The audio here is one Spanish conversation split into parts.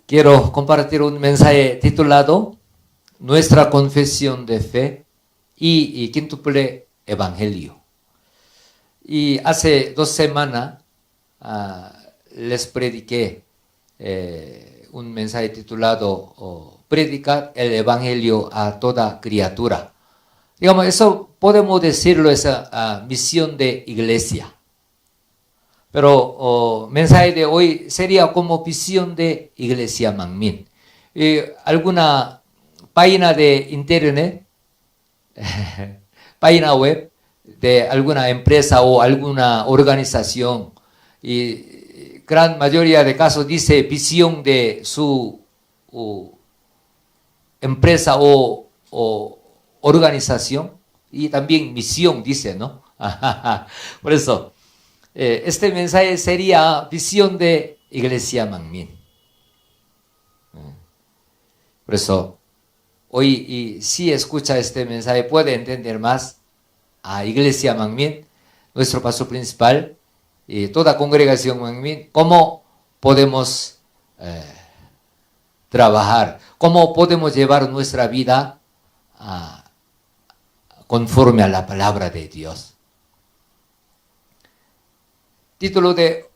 Quiero compartir un mensaje titulado Nuestra confesión de fe y quíntuple evangelio. Y hace 2 semanas les prediqué un mensaje titulado Predicar el evangelio a toda criatura. Digamos, eso podemos decirlo, esa misión de iglesia. Pero mensaje de hoy sería como visión de Iglesia Manmin. Alguna página de internet, página web de alguna empresa o alguna organización, y gran mayoría de casos dice visión de su empresa o organización, y también misión dice, ¿no? Por eso este mensaje sería visión de Iglesia Manmin. Por eso, hoy si escucha este mensaje puede entender más a Iglesia Manmin, nuestro pastor principal y toda congregación Manmin, cómo podemos trabajar, cómo podemos llevar nuestra vida conforme a la palabra de Dios. Título de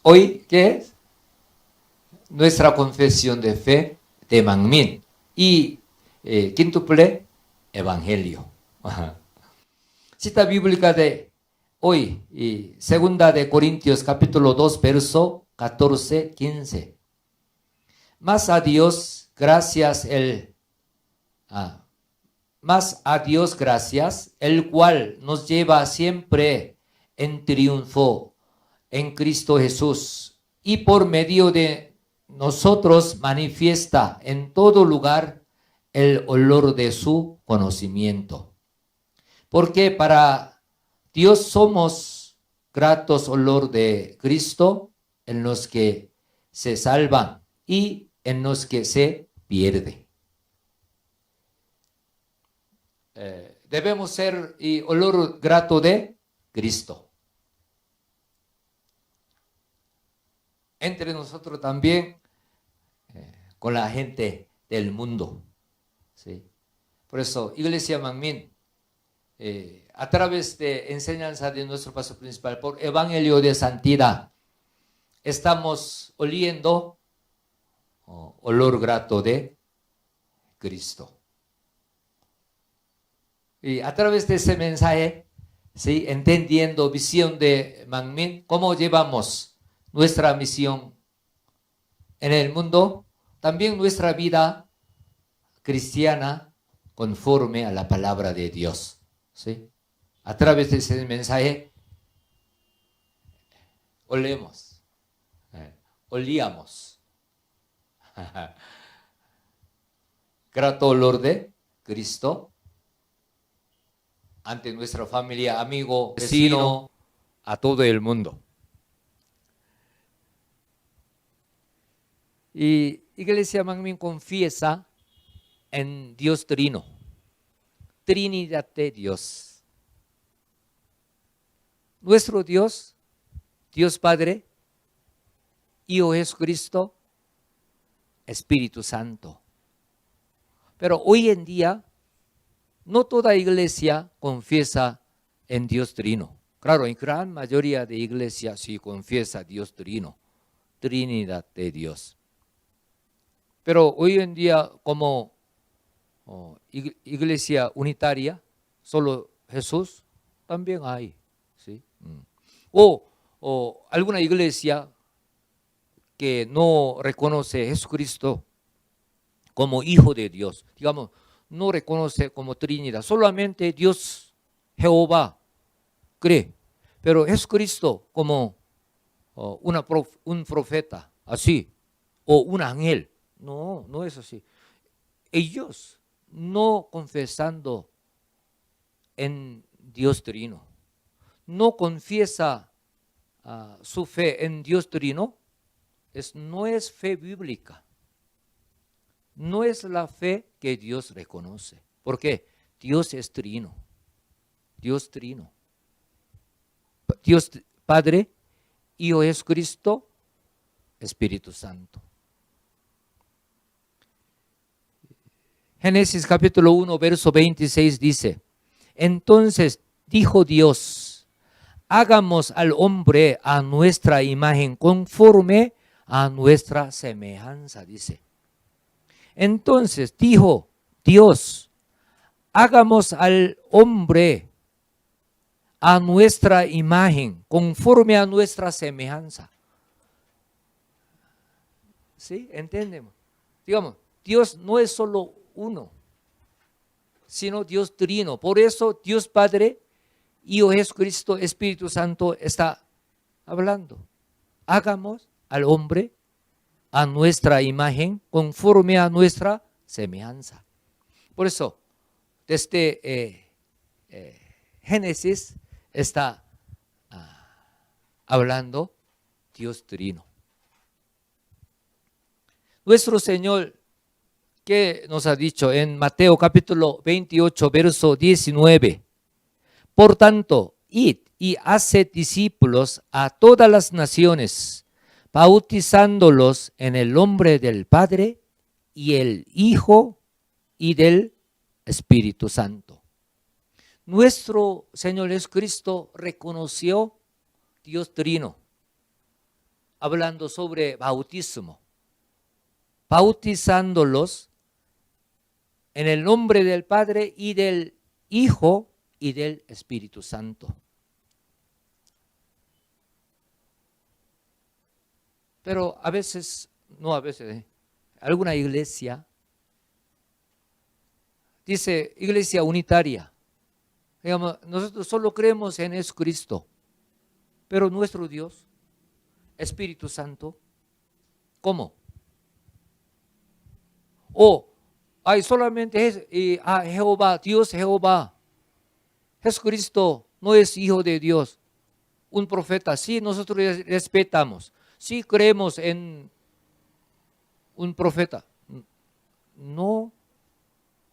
hoy, ¿qué es? Nuestra confesión de fe de Manmin y quíntuple evangelio. Cita bíblica de hoy, segunda de Corintios capítulo 2, verso 14, 15. Más a Dios gracias el cual nos lleva siempre en triunfo en Cristo Jesús, y por medio de nosotros manifiesta en todo lugar el olor de su conocimiento. Porque para Dios somos gratos olor de Cristo en los que se salvan y en los que se pierden. Debemos ser olor grato de Cristo. Entre nosotros también, con la gente del mundo. ¿Sí? Por eso, Iglesia Manmin, a través de enseñanza de nuestro pastor principal, por Evangelio de Santidad, estamos oliendo olor grato de Cristo. Y a través de ese mensaje, ¿sí? Entendiendo visión de Manmin, cómo llevamos nuestra misión en el mundo, también nuestra vida cristiana conforme a la palabra de Dios. ¿Sí? A través de ese mensaje olíamos grato olor de Cristo ante nuestra familia, amigo, vecino, a todo el mundo. Y Iglesia Manmin confiesa en Dios Trino, Trinidad de Dios. Nuestro Dios, Dios Padre, Hijo Jesucristo, Espíritu Santo. Pero hoy en día, no toda iglesia confiesa en Dios Trino. Claro, en gran mayoría de iglesias sí confiesa Dios Trino, Trinidad de Dios. Pero hoy en día, como iglesia unitaria, solo Jesús, también hay. ¿Sí? O alguna iglesia que no reconoce a Jesucristo como Hijo de Dios, digamos, no reconoce como Trinidad, solamente Dios Jehová cree, pero Jesucristo como un profeta, así, o un ángel. No, no es así. Ellos no confesando en Dios Trino, no confiesa su fe en Dios Trino, no es fe bíblica. No es la fe que Dios reconoce. ¿Por qué? Dios es trino. Dios trino. Dios Padre, Hijo Jesucristo, Espíritu Santo. Génesis capítulo 1, verso 26 dice, entonces dijo Dios, hagamos al hombre a nuestra imagen, conforme a nuestra semejanza, dice. Entonces dijo Dios, hagamos al hombre a nuestra imagen, conforme a nuestra semejanza. ¿Sí? ¿Entendemos? Digamos, Dios no es solo uno, sino Dios trino. Por eso Dios Padre, Hijo Jesucristo, Espíritu Santo está hablando. Hagamos al hombre a nuestra imagen, conforme a nuestra semejanza. Por eso, desde Génesis está hablando Dios trino. Nuestro Señor, que nos ha dicho en Mateo capítulo 28, verso 19, por tanto, id y haced discípulos a todas las naciones, bautizándolos en el nombre del Padre y el Hijo y del Espíritu Santo. Nuestro Señor Jesucristo reconoció Dios trino, hablando sobre bautismo, bautizándolos en el nombre del Padre y del Hijo y del Espíritu Santo. Pero a veces, no a veces, alguna iglesia dice iglesia unitaria. Digamos, nosotros solo creemos en Jesucristo, pero nuestro Dios, Espíritu Santo, ¿cómo? O hay solamente Jehová, Dios Jehová. Jesucristo no es hijo de Dios, un profeta. Sí, nosotros respetamos. Sí, creemos en un profeta. No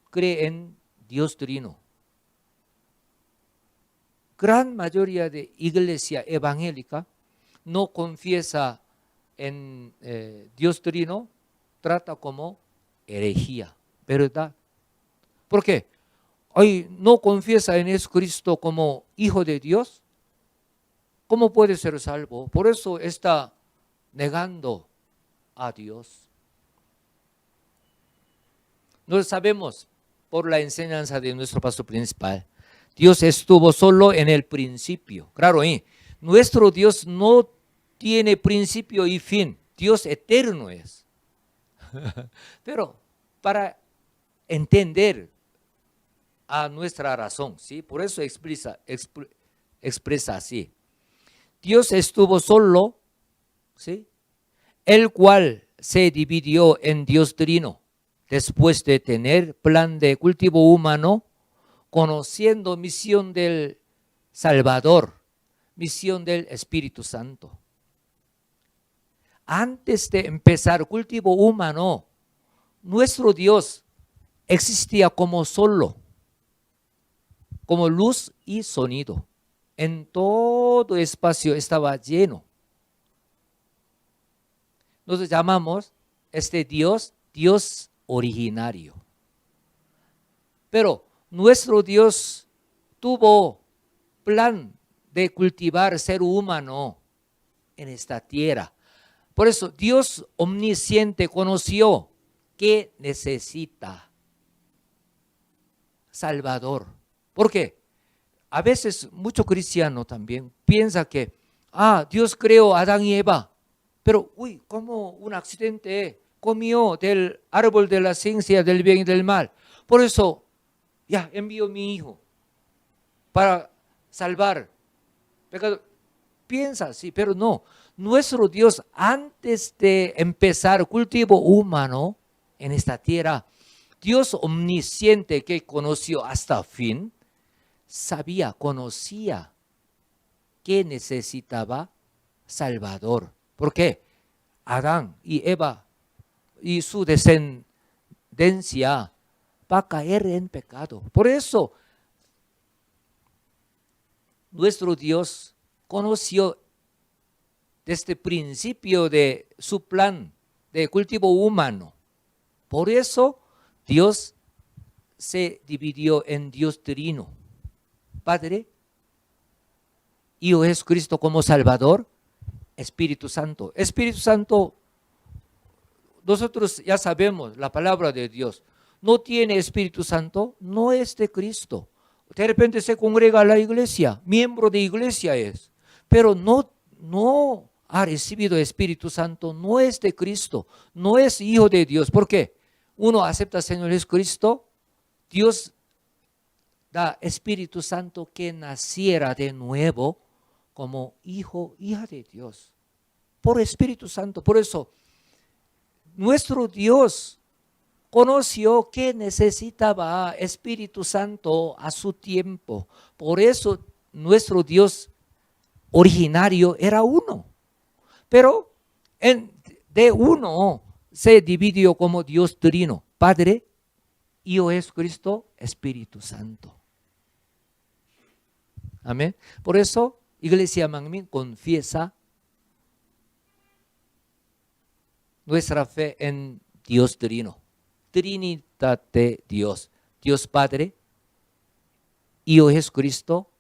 cree en Dios trino. Gran mayoría de iglesia evangélica no confiesa en Dios trino, trata como herejía, ¿verdad? ¿Por qué? Hoy no confiesa en Jesucristo como hijo de Dios. ¿Cómo puede ser salvo? Por eso está negando a Dios. No sabemos por la enseñanza de nuestro pastor principal. Dios estuvo solo en el principio. Claro, nuestro Dios no tiene principio y fin. Dios eterno es. Pero para entender a nuestra razón, ¿sí? Por eso expresa así. Dios estuvo solo, ¿sí? El cual se dividió en Dios trino, después de tener plan de cultivo humano, conociendo misión del Salvador, misión del Espíritu Santo. Antes de empezar cultivo humano, nuestro Dios existía como solo, como luz y sonido. En todo espacio estaba lleno. Nos llamamos este Dios, Dios originario. Pero nuestro Dios tuvo plan de cultivar ser humano en esta tierra. Por eso Dios omnisciente conoció que necesita Salvador. ¿Por qué? A veces mucho cristiano también piensa que Dios creó a Adán y Eva, pero como un accidente comió del árbol de la ciencia del bien y del mal. Por eso ya envió a mi hijo para salvar pecado. Piensa así, pero no. Nuestro Dios, antes de empezar cultivo humano en esta tierra, Dios omnisciente que conoció hasta fin, conocía que necesitaba Salvador. ¿Por qué? Adán y Eva y su descendencia va a caer en pecado. Por eso, nuestro Dios conoció desde el principio de su plan de cultivo humano. Por eso, Dios se dividió en Dios Trino, Padre, Hijo Jesucristo como Salvador, Espíritu Santo. Espíritu Santo, nosotros ya sabemos la palabra de Dios. No tiene Espíritu Santo, no es de Cristo. De repente se congrega a la iglesia, miembro de iglesia es, pero no ha recibido Espíritu Santo, no es de Cristo, no es hijo de Dios. ¿Por qué? Uno acepta al Señor Jesucristo, Dios da Espíritu Santo que naciera de nuevo como hijo, hija de Dios, por Espíritu Santo. Por eso, nuestro Dios conoció que necesitaba Espíritu Santo a su tiempo. Por eso, nuestro Dios originario era uno. Pero de uno se dividió como Dios Trino, Padre, Hijo Jesucristo, Espíritu Santo. Amén. Por eso, Iglesia Manmin confiesa nuestra fe en Dios Trino, Trinidad de Dios, Dios Padre, Hijo Jesucristo,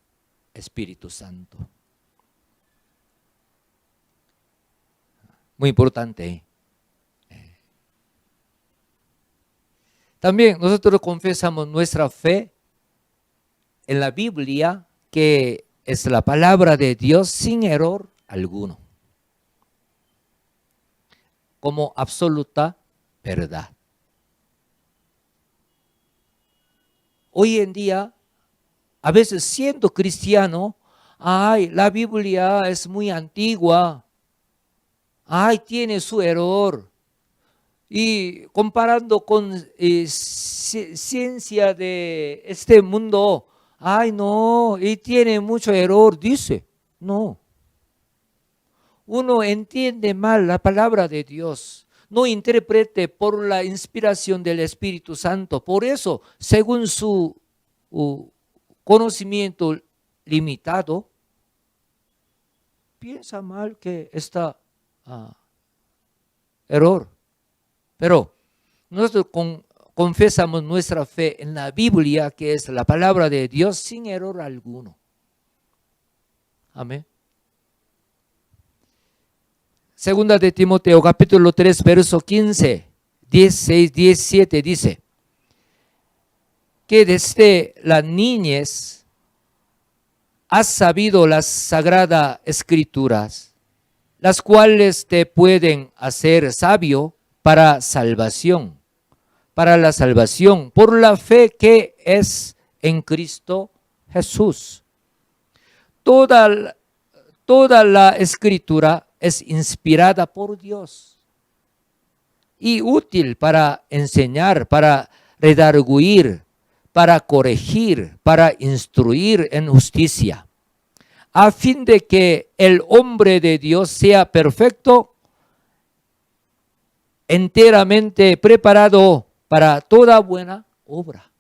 Espíritu Santo. Muy importante. También nosotros confesamos nuestra fe en la Biblia, que es la palabra de Dios sin error alguno, como absoluta verdad. Hoy en día, a veces siendo cristiano, la Biblia es muy antigua, tiene su error. Y comparando con ciencia de este mundo, no, y tiene mucho error, dice. No. Uno entiende mal la palabra de Dios, no interprete por la inspiración del Espíritu Santo. Por eso, según su conocimiento limitado, piensa mal que está error. Pero nosotros confesamos nuestra fe en la Biblia, que es la palabra de Dios, sin error alguno. Amén. Segunda de Timoteo, capítulo 3, verso 15, 16, 17, dice que desde la niñez has sabido las sagradas escrituras, las cuales te pueden hacer sabio para salvación, para la salvación, por la fe que es en Cristo Jesús. Toda la escritura es inspirada por Dios y útil para enseñar, para redarguir, para corregir, para instruir en justicia, a fin de que el hombre de Dios sea perfecto, enteramente preparado para toda buena obra.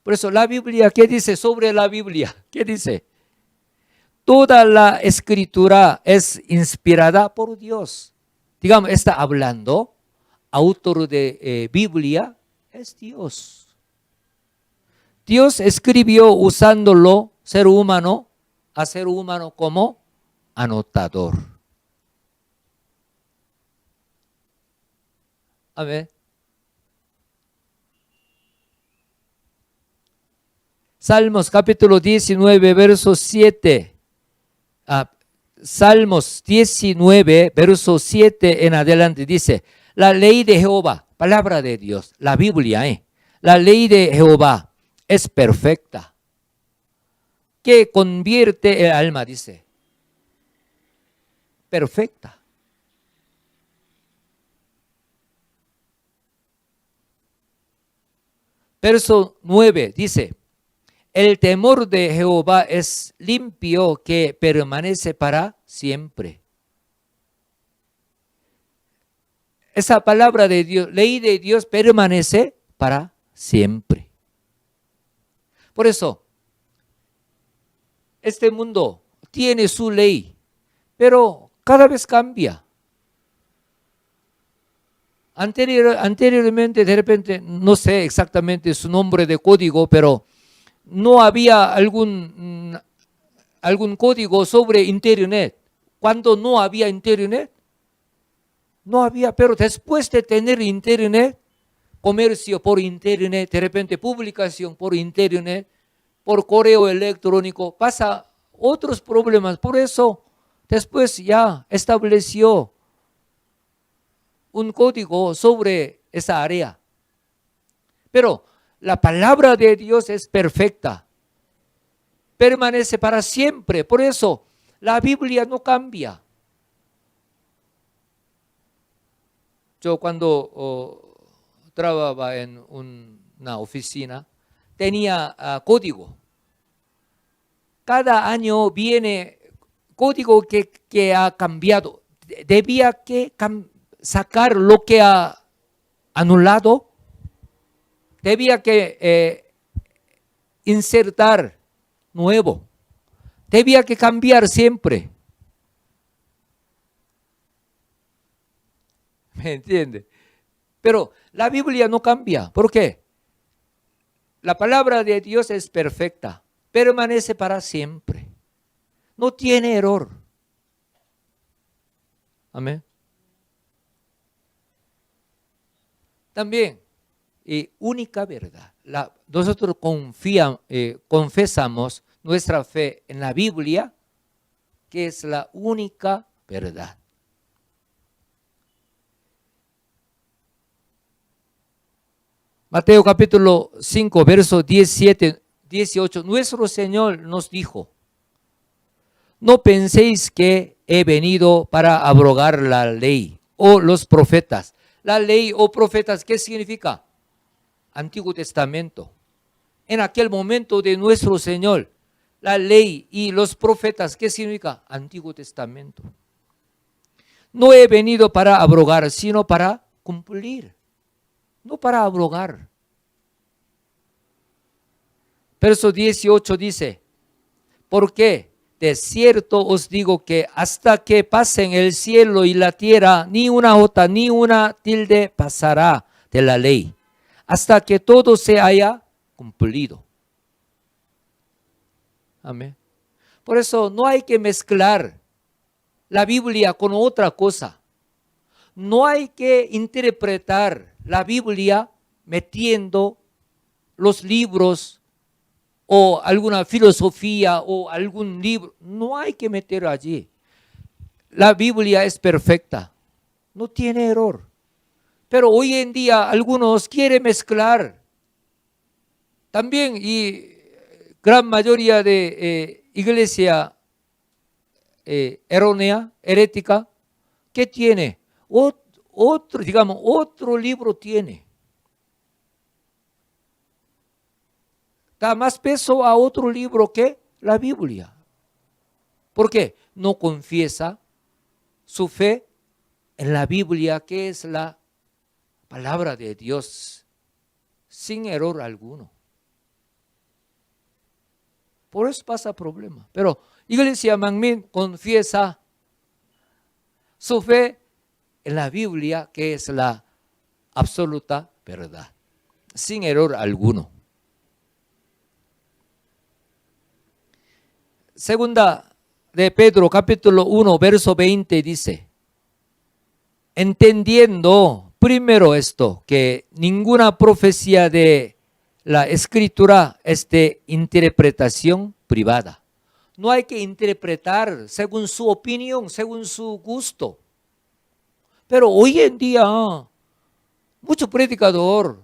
Por eso la Biblia, ¿qué dice sobre la Biblia? ¿Qué dice? Toda la escritura es inspirada por Dios. Digamos, está hablando, autor de Biblia es Dios. Dios escribió usándolo a ser humano como anotador. A ver. Salmos capítulo 19, verso 7. Salmos 19, verso 7 en adelante dice: la ley de Jehová, palabra de Dios, la Biblia, la ley de Jehová es perfecta, que convierte el alma, dice. Perfecta. Verso 9 dice: el temor de Jehová es limpio, que permanece para siempre. Esa palabra de Dios, ley de Dios, permanece para siempre. Por eso, este mundo tiene su ley, pero cada vez cambia. Anteriormente, de repente, no sé exactamente su nombre de código, pero no había algún código sobre Internet. Cuando no había Internet, no había, pero después de tener Internet, comercio por Internet, de repente publicación por Internet, por correo electrónico, pasa otros problemas. Por eso, después ya estableció un código sobre esa área. Pero la palabra de Dios es perfecta, permanece para siempre. Por eso la Biblia no cambia. Yo cuando trabajaba en una oficina, tenía código. Cada año viene código que ha cambiado. Debía que sacar lo que ha anulado. Debía que insertar nuevo. Debía que cambiar siempre. ¿Me entiende? Pero la Biblia no cambia. ¿Por qué? La palabra de Dios es perfecta. Permanece para siempre. No tiene error. Amén. También, única verdad. Nosotros confesamos nuestra fe en la Biblia, que es la única verdad. Mateo capítulo 5, verso 17, 18. Nuestro Señor nos dijo: no penséis que he venido para abrogar la ley o los profetas. La ley o profetas, ¿qué significa? Antiguo Testamento. En aquel momento de nuestro Señor, la ley y los profetas, ¿qué significa? Antiguo Testamento. No he venido para abrogar, sino para cumplir. No para abrogar. Verso 18 dice: ¿por qué? De cierto os digo que hasta que pasen el cielo y la tierra, ni una jota ni una tilde pasará de la ley, hasta que todo se haya cumplido. Amén. Por eso no hay que mezclar la Biblia con otra cosa. No hay que interpretar la Biblia metiendo los libros o alguna filosofía o algún libro. No hay que meter allí. La Biblia es perfecta, no tiene error. Pero hoy en día algunos quieren mezclar. También, y gran mayoría de iglesia errónea, herética, ¿qué tiene? Otro libro tiene. Da más peso a otro libro que la Biblia. ¿Por qué? No confiesa su fe en la Biblia, que es la palabra de Dios, sin error alguno. Por eso pasa problema. Pero Iglesia Manmin confiesa su fe en la Biblia, que es la absoluta verdad, sin error alguno. Segunda de Pedro, capítulo 1, verso 20 dice: entendiendo primero esto, que ninguna profecía de la Escritura es de interpretación privada. No hay que interpretar según su opinión, según su gusto. Pero hoy en día, mucho predicador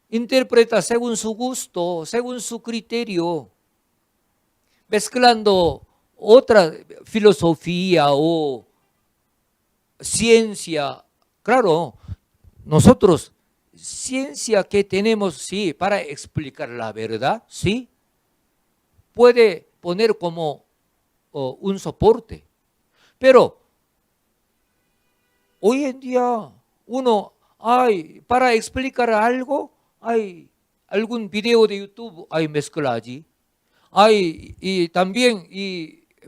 interpreta según su gusto, según su criterio, mezclando otra filosofía o ciencia. Claro, nosotros, ciencia que tenemos, sí, para explicar la verdad, sí, puede poner como un soporte. Pero hoy en día para explicar algo, hay algún video de YouTube, hay mezcla allí. Y también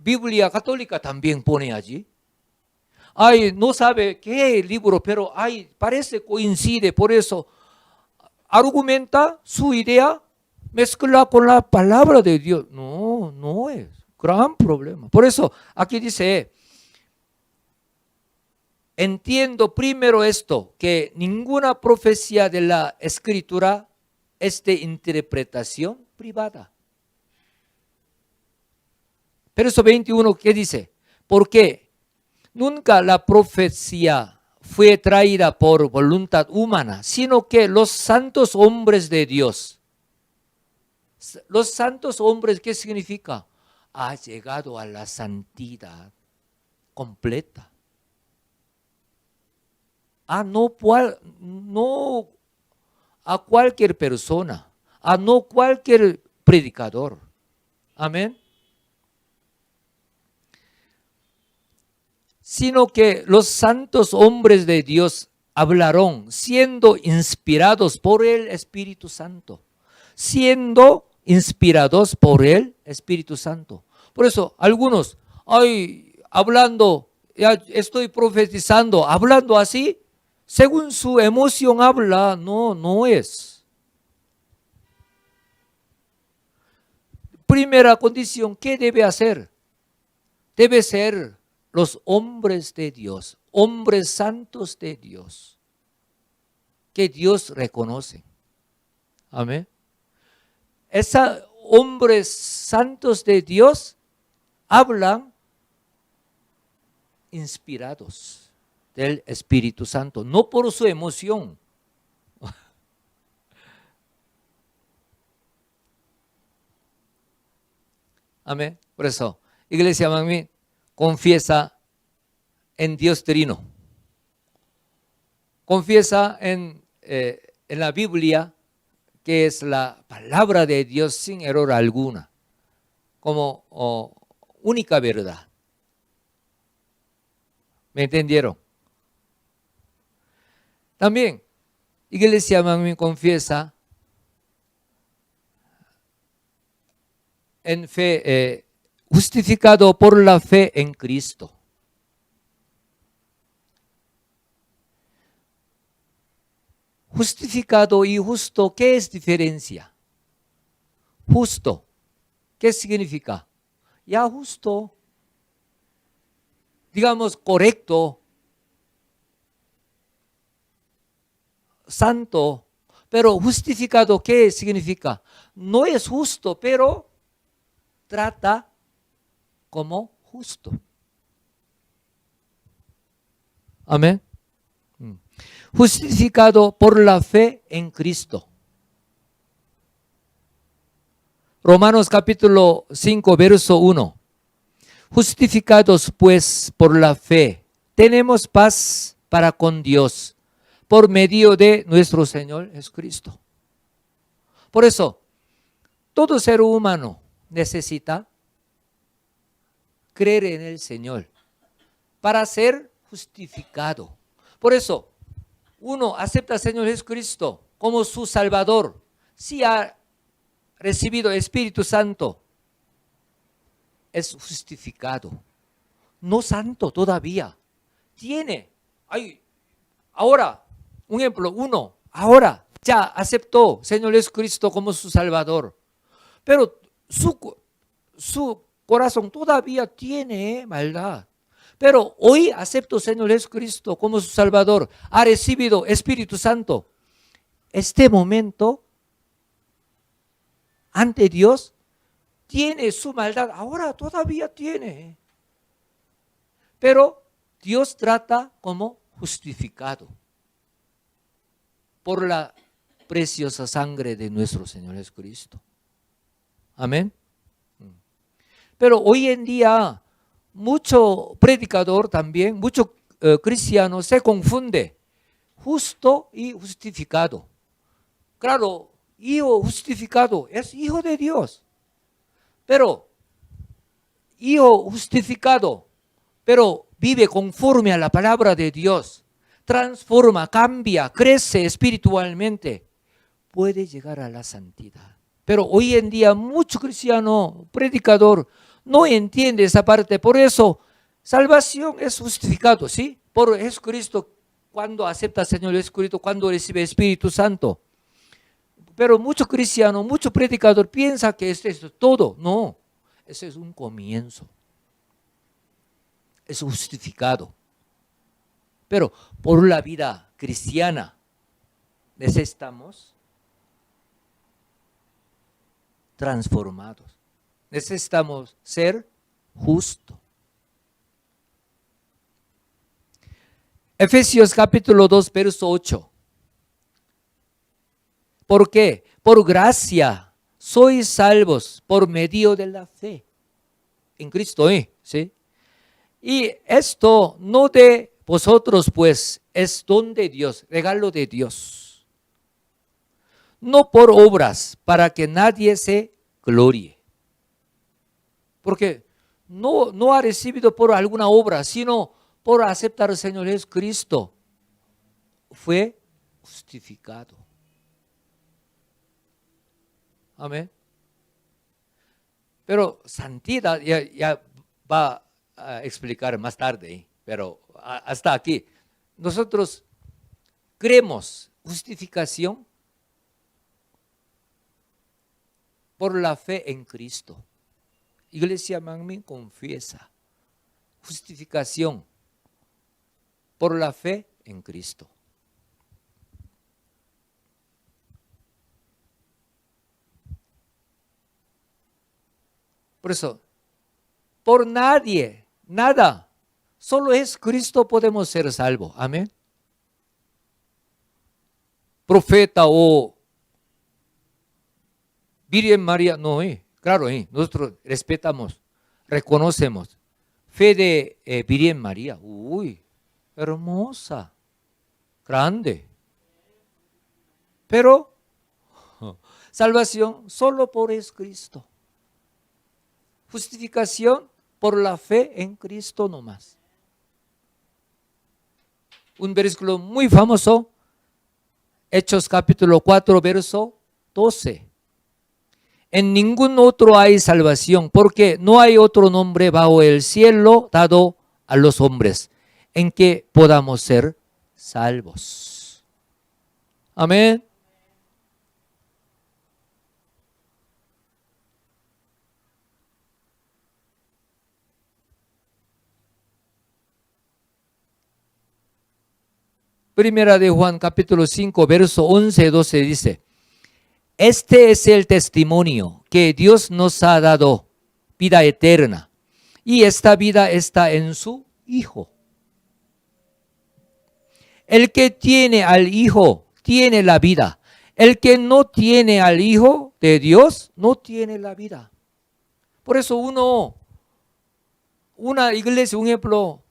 Biblia católica también pone allí. Ay, no sabe qué libro, pero ay, parece coincide, por eso argumenta su idea, mezcla con la palabra de Dios. No, no es gran problema. Por eso aquí dice, entiendo primero esto, que ninguna profecía de la Escritura es de interpretación privada. Verso 21, ¿qué dice? Porque nunca la profecía fue traída por voluntad humana, sino que los santos hombres de Dios. Los santos hombres, ¿qué significa? Ha llegado a la santidad completa. No a cualquier persona, no cualquier predicador. Amén. Sino que los santos hombres de Dios hablaron siendo inspirados por el Espíritu Santo. Siendo inspirados por el Espíritu Santo. Por eso algunos, hablando, ya estoy profetizando, hablando así, según su emoción habla, no es. Primera condición, ¿qué debe hacer? Debe ser los hombres de Dios, hombres santos de Dios, que Dios reconoce. Amén. Esos hombres santos de Dios hablan inspirados del Espíritu Santo, no por su emoción. Amén. Por eso, iglesia, mami, confiesa en Dios Trino. Confiesa en la Biblia, que es la palabra de Dios sin error alguna, como única verdad. ¿Me entendieron? También, iglesia, mami, confiesa en fe, justificado por la fe en Cristo. Justificado y justo, ¿qué es diferencia? Justo, ¿qué significa? Ya justo, digamos correcto, santo, pero justificado, ¿qué significa? No es justo, pero trata como justo. Amén. Justificado por la fe en Cristo. Romanos capítulo 5, verso 1. Justificados pues por la fe, tenemos paz para con Dios, por medio de nuestro Señor Jesucristo. Por eso, todo ser humano necesita creer en el Señor para ser justificado. Por eso, uno acepta al Señor Jesucristo como su Salvador. Si ha recibido el Espíritu Santo, es justificado. No santo todavía. Ahora, un ejemplo, uno, ahora ya aceptó al Señor Jesucristo como su Salvador. Pero su corazón todavía tiene maldad. Pero hoy aceptó al Señor Jesucristo como su Salvador. Ha recibido Espíritu Santo. Este momento, ante Dios, tiene su maldad. Ahora todavía tiene. Pero Dios trata como justificado por la preciosa sangre de nuestro Señor Jesucristo. Amén. Pero hoy en día, mucho predicador también, mucho cristiano se confunde justo y justificado. Claro, hijo justificado es hijo de Dios, pero hijo justificado, pero vive conforme a la palabra de Dios, transforma, cambia, crece espiritualmente, puede llegar a la santidad. Pero hoy en día mucho cristiano, predicador, no entiende esa parte. Por eso salvación es justificado, ¿sí? Por Jesucristo, cuando acepta al Señor Jesucristo, cuando recibe Espíritu Santo. Pero mucho cristiano, mucho predicador piensa que esto es todo. No, ese es un comienzo. Es justificado. Pero por la vida cristiana necesitamos transformados. Necesitamos ser justos. Efesios capítulo 2, verso 8. ¿Por qué? Por gracia sois salvos por medio de la fe en Cristo, ¿sí? Y esto no de vosotros, pues, es don de Dios, regalo de Dios. No por obras, para que nadie se glorie. Porque no ha recibido por alguna obra, sino por aceptar al Señor Jesucristo. Fue justificado. Amén. Pero santidad ya va a explicar más tarde, pero hasta aquí. Nosotros creemos justificación por la fe en Cristo. Iglesia Manmin confiesa justificación por la fe en Cristo. Por eso, por nadie, nada, solo es Cristo podemos ser salvos. Amén. Profeta o Virgen María, no, claro, nosotros respetamos, reconocemos. Fe de Virgen María, uy, hermosa, grande. Pero salvación solo por Cristo. Justificación por la fe en Cristo nomás. Un versículo muy famoso, Hechos capítulo 4, verso 12. En ningún otro hay salvación, porque no hay otro nombre bajo el cielo dado a los hombres en que podamos ser salvos. Amén. Primera de Juan capítulo 5, verso 11 y 12 dice: este es el testimonio que Dios nos ha dado, vida eterna, y esta vida está en su Hijo. El que tiene al Hijo tiene la vida. El que no tiene al Hijo de Dios no tiene la vida. Por eso una iglesia, un ejemplo,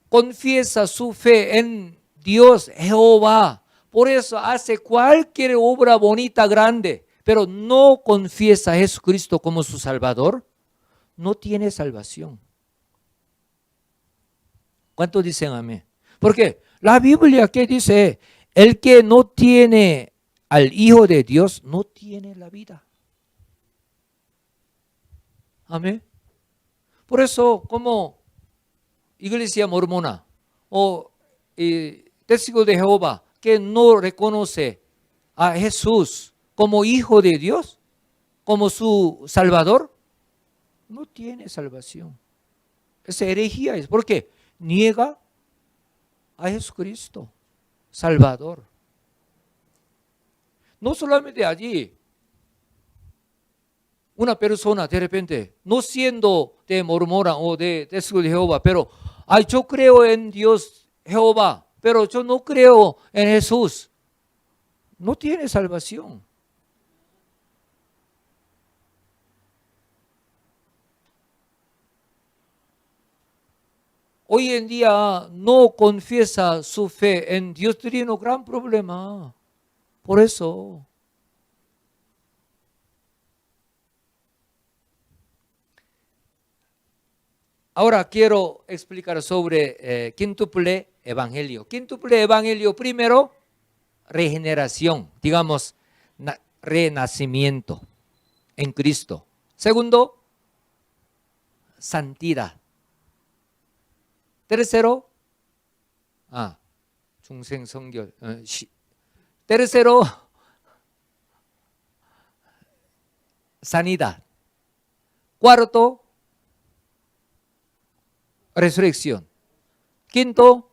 confiesa su fe en Dios, Jehová. Por eso hace cualquier obra bonita, grande, pero no confiesa a Jesucristo como su Salvador, no tiene salvación. ¿Cuántos dicen amén? Porque la Biblia, ¿qué dice? El que no tiene al Hijo de Dios no tiene la vida. Amén. Por eso, como iglesia mormona o testigo de Jehová que no reconoce a Jesús como Hijo de Dios, como su Salvador, no tiene salvación. Esa herejía es porque niega a Jesucristo, Salvador. No solamente allí, una persona de repente, no siendo de mormona o de testigo de Jehová, pero yo creo en Dios, Jehová, pero yo no creo en Jesús, no tiene salvación. Hoy en día no confiesa su fe en Dios, tiene un gran problema. Por eso. Ahora quiero explicar sobre quíntuple evangelio. Quíntuple evangelio, primero, regeneración, digamos, renacimiento en Cristo. Segundo, santidad. tercero, 중생 성결. tercero, sanidad. Cuarto, resurrección. Quinto,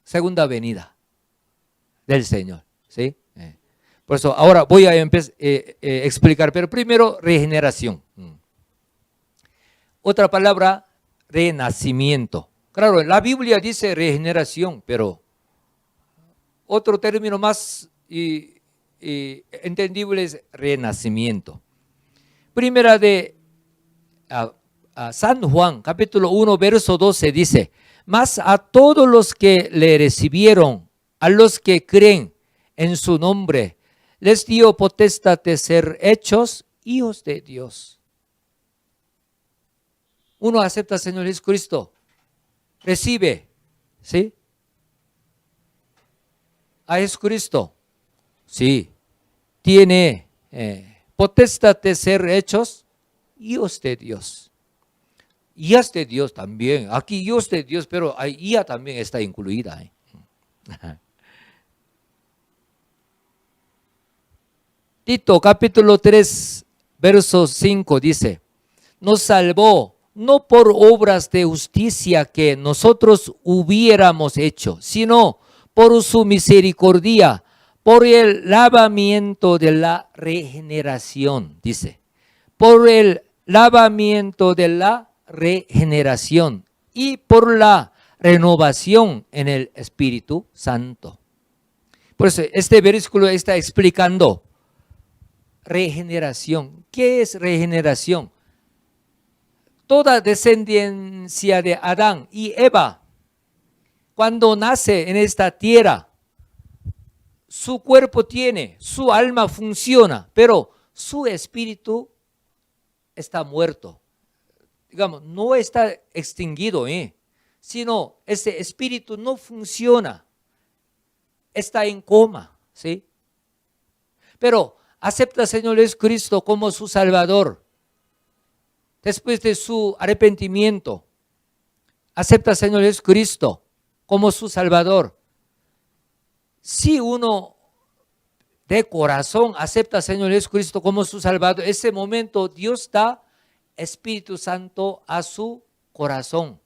segunda venida del Señor. ¿Sí? Por eso ahora voy a explicar, pero primero regeneración. Otra palabra, renacimiento. Claro, la Biblia dice regeneración, pero otro término más entendible es renacimiento. Primera de San Juan, capítulo 1, verso 12 dice: mas a todos los que le recibieron, a los que creen en su nombre, les dio potestad de ser hechos hijos de Dios. Uno acepta al Señor Jesucristo, recibe, ¿sí? A Jesucristo, sí, tiene potestad de ser hechos hijos de Dios. Hijas de Dios también, aquí hijos de Dios, pero hija también está incluida. Tito capítulo 3, verso 5 dice: nos salvó no por obras de justicia que nosotros hubiéramos hecho, sino por su misericordia, por el lavamiento de la regeneración, dice. Por el lavamiento de la regeneración y por la renovación en el Espíritu Santo. Por eso este versículo está explicando regeneración. ¿Qué es regeneración? Toda descendencia de Adán y Eva, cuando nace en esta tierra, su cuerpo tiene, su alma funciona, pero su espíritu está muerto. Digamos, no está extinguido, sino ese espíritu no funciona, está en coma, ¿sí? Pero acepta al Señor Jesucristo como su Salvador. Después de su arrepentimiento, acepta al Señor Jesucristo como su Salvador. Si uno de corazón acepta al Señor Jesucristo como su Salvador, en ese momento Dios da Espíritu Santo a su corazón,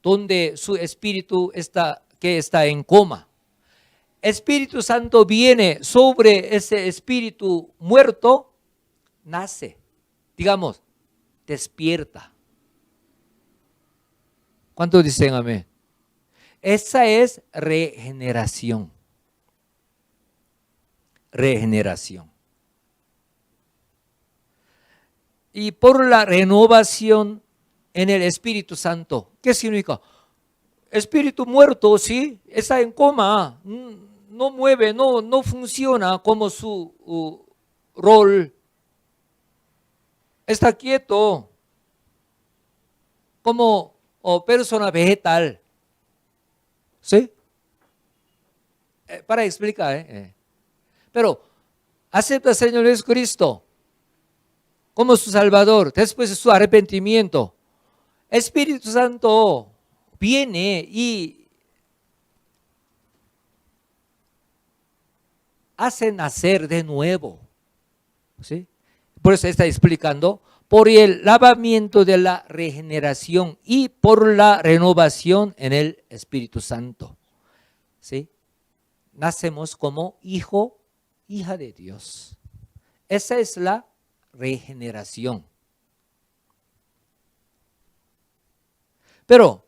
donde su espíritu está en coma. Espíritu Santo viene sobre ese espíritu muerto, nace, digamos, despierta. ¿Cuántos dicen amén? Esa es regeneración. Regeneración. Y por la renovación en el Espíritu Santo. ¿Qué significa? Espíritu muerto, sí, está en coma, no mueve, no funciona como su rol. Está quieto, como persona vegetal. ¿Sí? Para explicar, pero acepta al Señor Jesucristo como su Salvador, después de su arrepentimiento. Espíritu Santo viene y hace nacer de nuevo. ¿Sí? Por eso está explicando, por el lavamiento de la regeneración y por la renovación en el Espíritu Santo. ¿Sí? Nacemos como hijo, hija de Dios. Esa es la regeneración. Pero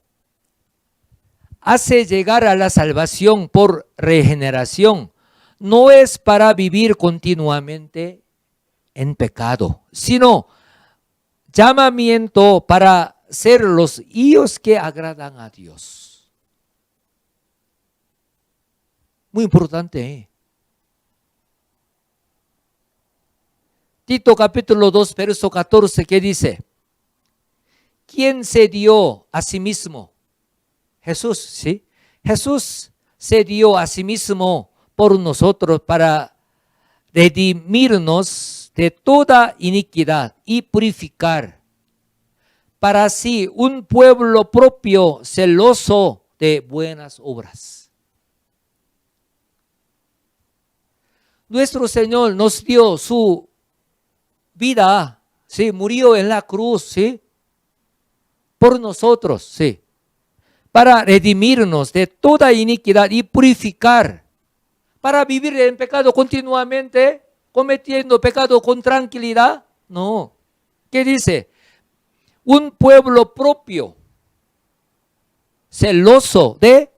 hace llegar a la salvación por regeneración no es para vivir continuamente en pecado, sino llamamiento para ser los hijos que agradan a Dios. Muy importante. Tito capítulo 2, verso 14, ¿qué dice? ¿Quién se dio a sí mismo? Jesús, ¿sí? Jesús se dio a sí mismo por nosotros para redimirnos de toda iniquidad y purificar para sí un pueblo propio, celoso de buenas obras. Nuestro Señor nos dio su vida, ¿sí? Murió en la cruz, ¿sí? Por nosotros, ¿sí? Para redimirnos de toda iniquidad y purificar, para vivir en pecado continuamente, cometiendo pecado con tranquilidad. No. ¿Qué dice? Un pueblo propio, celoso de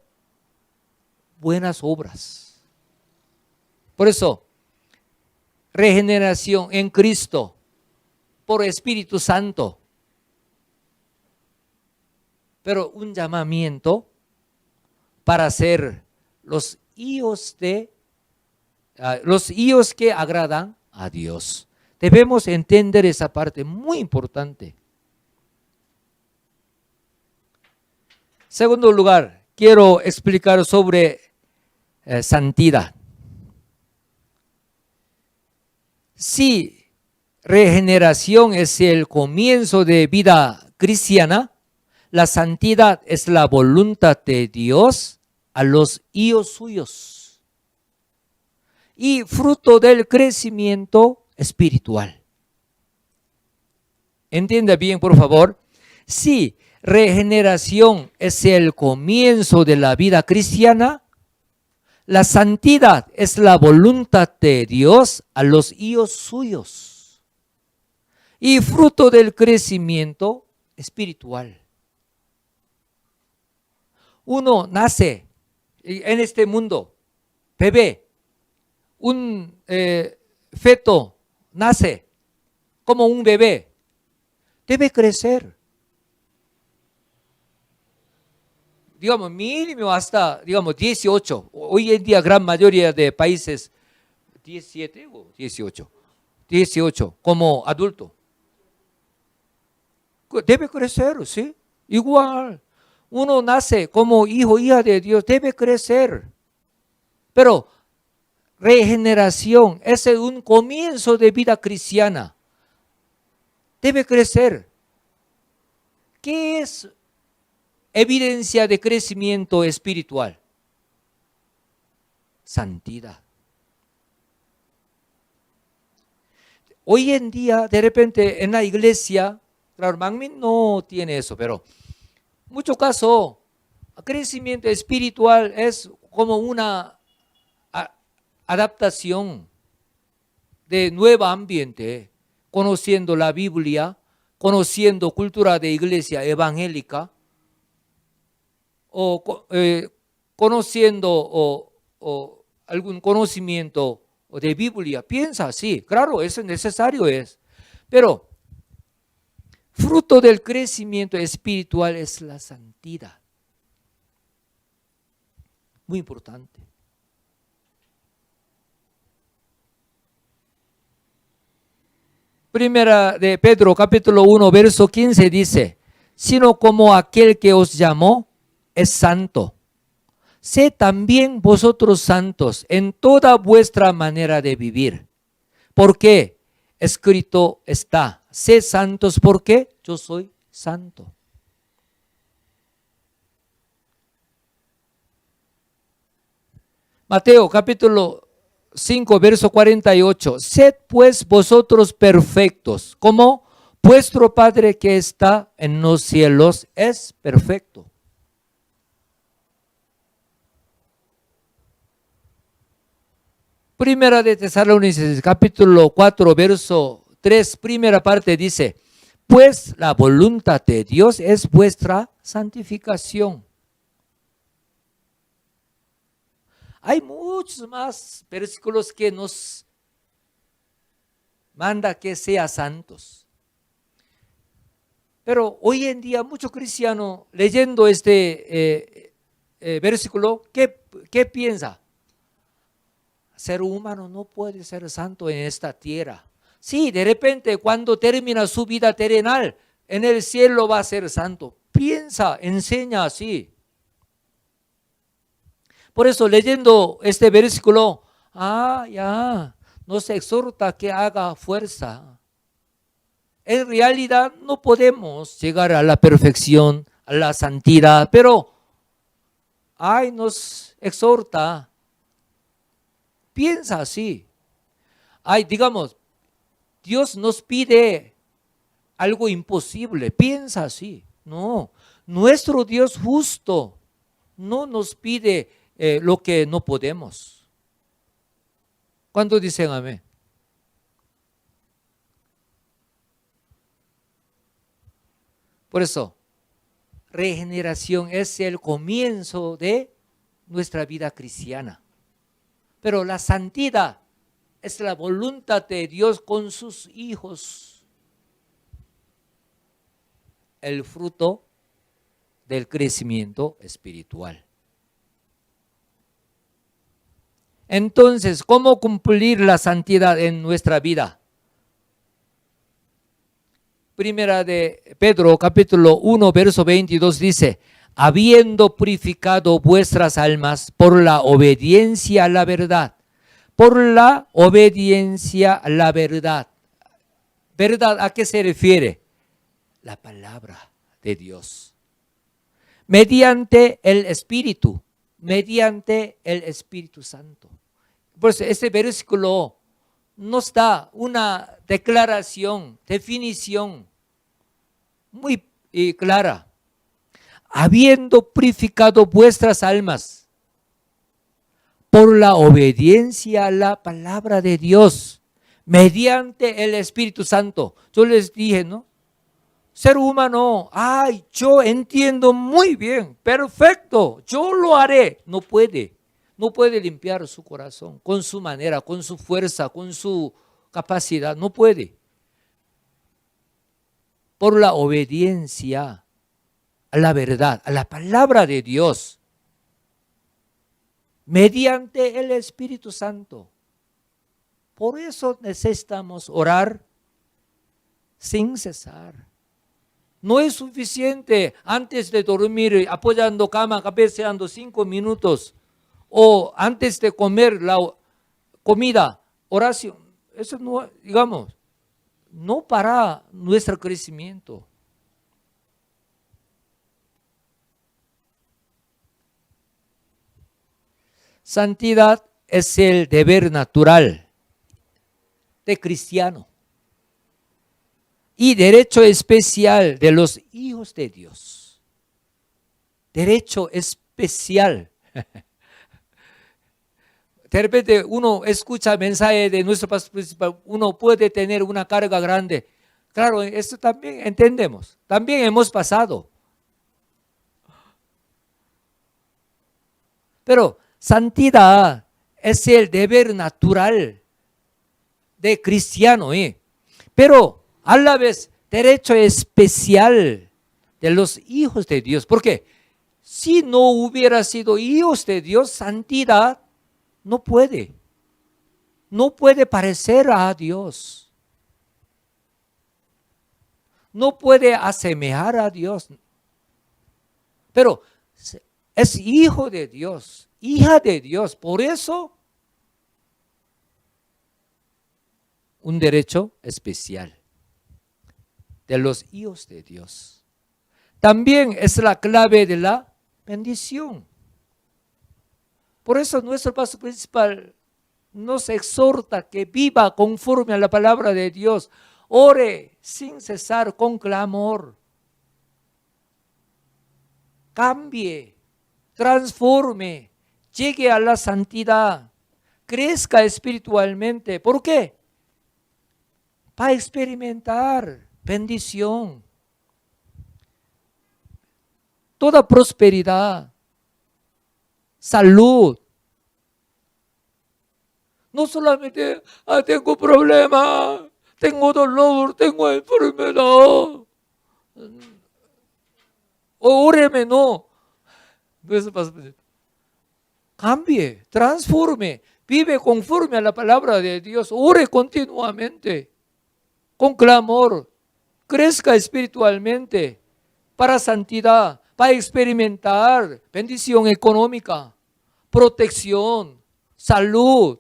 buenas obras. Por eso, regeneración en Cristo por Espíritu Santo. Pero un llamamiento para ser los hijos que agradan a Dios. Debemos entender esa parte muy importante. Segundo lugar, quiero explicar sobre santidad. Si regeneración es el comienzo de vida cristiana, la santidad es la voluntad de Dios a los hijos suyos y fruto del crecimiento espiritual. Entienda bien, por favor. Si regeneración es el comienzo de la vida cristiana, la santidad es la voluntad de Dios a los hijos suyos y fruto del crecimiento espiritual. Uno nace en este mundo, bebé, un feto nace como un bebé, debe crecer. Digamos, mínimo hasta, 18. Hoy en día, gran mayoría de países, 17 o 18. 18 como adulto. Debe crecer, ¿sí? Igual. Uno nace como hijo, hija de Dios, debe crecer. Pero regeneración es un comienzo de vida cristiana. Debe crecer. ¿Qué es evidencia de crecimiento espiritual? Santidad. Hoy en día, de repente, en la iglesia, claro, Manmin no tiene eso, pero en muchos casos, crecimiento espiritual es como una adaptación de nuevo ambiente, conociendo la Biblia, conociendo cultura de iglesia evangélica, o conociendo o algún conocimiento de Biblia. Piensa, sí, claro, eso es necesario es. Pero fruto del crecimiento espiritual es la santidad. Muy importante. Primera de Pedro, capítulo 1, verso 15 dice, sino como aquel que os llamó es santo. Sé también vosotros santos en toda vuestra manera de vivir. Porque escrito está, sé santos porque yo soy santo. Mateo capítulo 5, verso 48. Sed pues vosotros perfectos, como vuestro Padre que está en los cielos es perfecto. Primera de Tesalonicenses, capítulo 4, verso 3, primera parte dice, pues la voluntad de Dios es vuestra santificación. Hay muchos más versículos que nos manda que sean santos. Pero hoy en día muchos cristianos leyendo este versículo, ¿qué piensa? Ser humano no puede ser santo en esta tierra. Sí, de repente cuando termina su vida terrenal, en el cielo va a ser santo. Piensa, enseña así. Por eso leyendo este versículo, nos exhorta que haga fuerza en realidad no podemos llegar a la perfección, a la santidad, pero nos exhorta, piensa así. Digamos, Dios nos pide algo imposible, piensa así. No, nuestro Dios justo no nos pide lo que no podemos. ¿Cuántos dicen amén? Por eso, regeneración es el comienzo de nuestra vida cristiana. Pero la santidad es la voluntad de Dios con sus hijos. El fruto del crecimiento espiritual. Entonces, ¿cómo cumplir la santidad en nuestra vida? Primera de Pedro, capítulo 1, verso 22 dice, habiendo purificado vuestras almas por la obediencia a la verdad. Por la obediencia a la verdad. ¿Verdad a qué se refiere? La palabra de Dios. Mediante el Espíritu. Mediante el Espíritu Santo. Por eso este versículo nos da una declaración, definición muy clara. Habiendo purificado vuestras almas por la obediencia a la palabra de Dios, mediante el Espíritu Santo. Yo les dije, ¿no? Ser humano, yo entiendo muy bien, perfecto, yo lo haré. No puede limpiar su corazón con su manera, con su fuerza, con su capacidad, no puede. Por la obediencia a la verdad, a la palabra de Dios, mediante el Espíritu Santo. Por eso necesitamos orar sin cesar. No es suficiente antes de dormir apoyando cama, cabeceando 5 minutos o antes de comer la comida, oración. Eso no, digamos, no para nuestro crecimiento. Santidad es el deber natural de cristiano y derecho especial de los hijos de Dios. Derecho especial. De repente uno escucha el mensaje de nuestro pastor principal, uno puede tener una carga grande. Claro, esto también entendemos, también hemos pasado. Pero santidad es el deber natural de cristiano, pero a la vez derecho especial de los hijos de Dios. Porque si no hubiera sido hijos de Dios, santidad no puede parecer a Dios. No puede asemejar a Dios. Pero es hijo de Dios, hija de Dios. Por eso, un derecho especial de los hijos de Dios. También es la clave de la bendición. Por eso nuestro pastor principal nos exhorta que viva conforme a la palabra de Dios. Ore sin cesar con clamor. Cambie, transforme, llegue a la santidad, crezca espiritualmente. ¿Por qué? Para experimentar bendición, toda prosperidad, salud. No solamente tengo problemas, tengo dolor, tengo enfermedad. Óreme, no. Cambie, transforme, vive conforme a la palabra de Dios. Ore continuamente, con clamor, crezca espiritualmente para santidad, para experimentar bendición económica, protección, salud,